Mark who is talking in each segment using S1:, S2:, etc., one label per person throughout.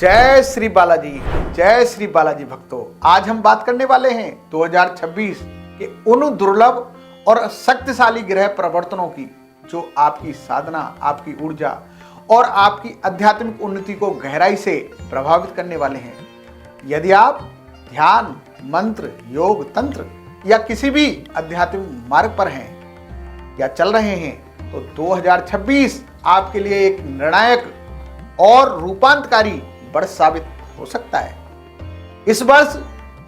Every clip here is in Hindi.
S1: जय श्री बालाजी, जय श्री बालाजी भक्तों। आज हम बात करने वाले हैं 2026 के उन दुर्लभ और शक्तिशाली ग्रह परिवर्तनों की जो आपकी साधना, आपकी ऊर्जा और आपकी आध्यात्मिक उन्नति को गहराई से प्रभावित करने वाले हैं। यदि आप ध्यान, मंत्र, योग, तंत्र या किसी भी आध्यात्मिक मार्ग पर हैं या चल रहे हैं तो 2026 आपके लिए एक निर्णायक और रूपांतकारी वर्ष साबित हो सकता है। इस वर्ष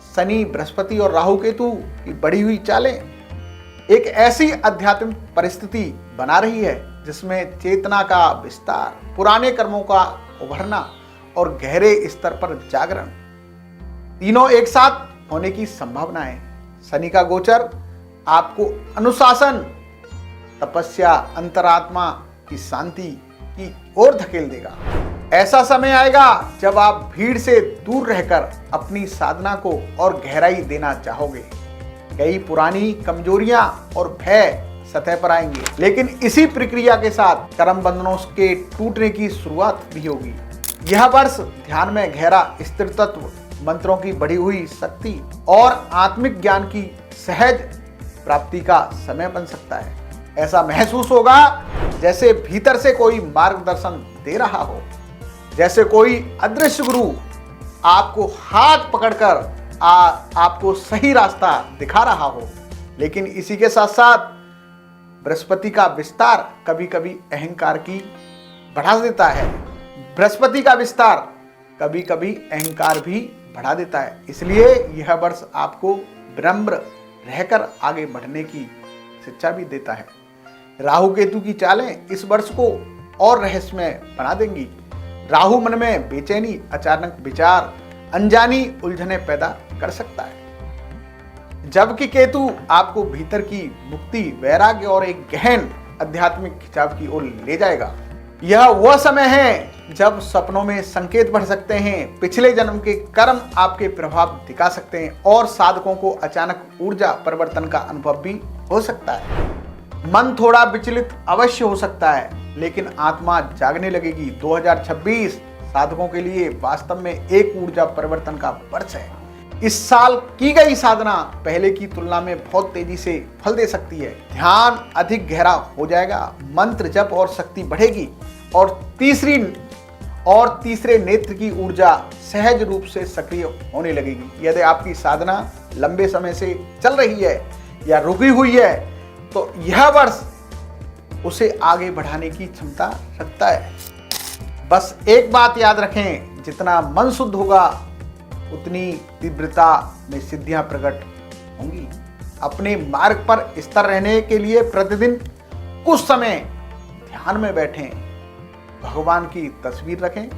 S1: शनि, बृहस्पति और राहु केतु की बढ़ी हुई चालें एक ऐसी आध्यात्मिक परिस्थिति बना रही है जिसमें चेतना का विस्तार, पुराने कर्मों का उभरना और गहरे स्तर पर जागरण तीनों एक साथ होने की संभावना है। शनि का गोचर आपको अनुशासन, तपस्या, अंतरात्मा की शांति की ओर धकेल देगा। ऐसा समय आएगा जब आप भीड़ से दूर रहकर अपनी साधना को और गहराई देना चाहोगे। कई पुरानी कमजोरियां और भय सतह पर आएंगे, लेकिन इसी प्रक्रिया के साथ कर्म बंधनों के टूटने की शुरुआत भी होगी। यह वर्ष ध्यान में गहरा स्थिर तत्व, मंत्रों की बढ़ी हुई शक्ति और आत्मिक ज्ञान की सहज प्राप्ति का समय बन सकता है। ऐसा महसूस होगा जैसे भीतर से कोई मार्गदर्शन दे रहा हो, जैसे कोई अदृश्य गुरु आपको हाथ पकड़कर आपको सही रास्ता दिखा रहा हो। लेकिन इसी के साथ साथ बृहस्पति का विस्तार कभी कभी अहंकार की बढ़ा देता है। बृहस्पति का विस्तार कभी कभी अहंकार भी बढ़ा देता है। इसलिए यह वर्ष आपको विनम्र रहकर आगे बढ़ने की शिक्षा भी देता है। राहु केतु की चालें इस वर्ष को और रहस्यमय बना देंगी। राहु मन में बेचैनी, अचानक विचार, अनजानी उलझने पैदा कर सकता है, जबकि केतु आपको भीतर की मुक्ति, वैराग्य और एक गहन आध्यात्मिक खिंचाव की ओर ले जाएगा। यह वह समय है जब सपनों में संकेत बढ़ सकते हैं, पिछले जन्म के कर्म आपके प्रभाव दिखा सकते हैं और साधकों को अचानक ऊर्जा परिवर्तन का अनुभव भी हो सकता है। मन थोड़ा विचलित अवश्य हो सकता है, लेकिन आत्मा जागने लगेगी। 2026 साधकों के लिए वास्तव में एक ऊर्जा परिवर्तन का वर्ष है। इस साल की गई साधना पहले की तुलना में बहुत तेजी से फल दे सकती है। ध्यान अधिक गहरा हो जाएगा, मंत्र जप और शक्ति बढ़ेगी और तीसरे नेत्र की ऊर्जा सहज रूप से सक्रिय होने लगेगी। यदि आपकी साधना लंबे समय से चल रही है या रुकी हुई है तो यह वर्ष उसे आगे बढ़ाने की क्षमता रखता है। बस एक बात याद रखें, जितना मन शुद्ध होगा उतनी तीव्रता में सिद्धियां प्रकट होंगी। अपने मार्ग पर स्थिर रहने के लिए प्रतिदिन कुछ समय ध्यान में बैठें, भगवान की तस्वीर रखें,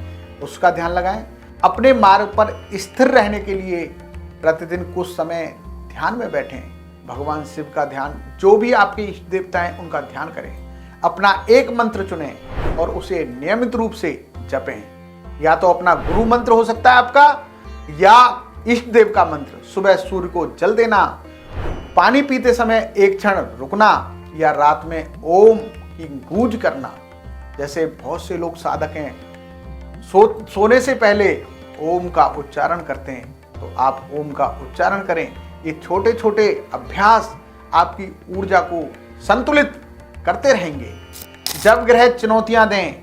S1: उसका ध्यान लगाएं। अपने मार्ग पर स्थिर रहने के लिए प्रतिदिन कुछ समय ध्यान में बैठें, भगवान शिव का ध्यान, जो भी आपके इष्ट देवता हैं उनका ध्यान करें। अपना एक मंत्र चुनें और उसे नियमित रूप से जपें। या तो अपना गुरु मंत्र हो सकता है आपका, या इष्ट देव का मंत्र। सुबह सूर्य को जल देना, पानी पीते समय एक क्षण रुकना या रात में ओम की गूंज करना। जैसे बहुत से लोग साधक हैं सोने से पहले ओम का उच्चारण करते हैं, तो आप ओम का उच्चारण करें। ये छोटे छोटे अभ्यास आपकी ऊर्जा को संतुलित करते रहेंगे। जब ग्रह चुनौतियां दें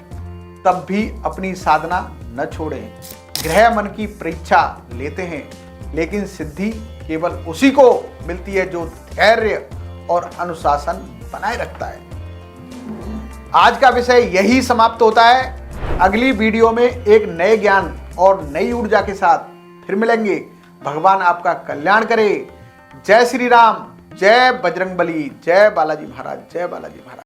S1: तब भी अपनी साधना न छोड़ें। ग्रह मन की परीक्षा लेते हैं, लेकिन सिद्धि केवल उसी को मिलती है जो धैर्य और अनुशासन बनाए रखता है। आज का विषय यही समाप्त होता है। अगली वीडियो में एक नए ज्ञान और नई ऊर्जा के साथ फिर मिलेंगे। भगवान आपका कल्याण करे। जय श्री राम, जय बजरंगबली, जय बालाजी महाराज, जय बालाजी महाराज।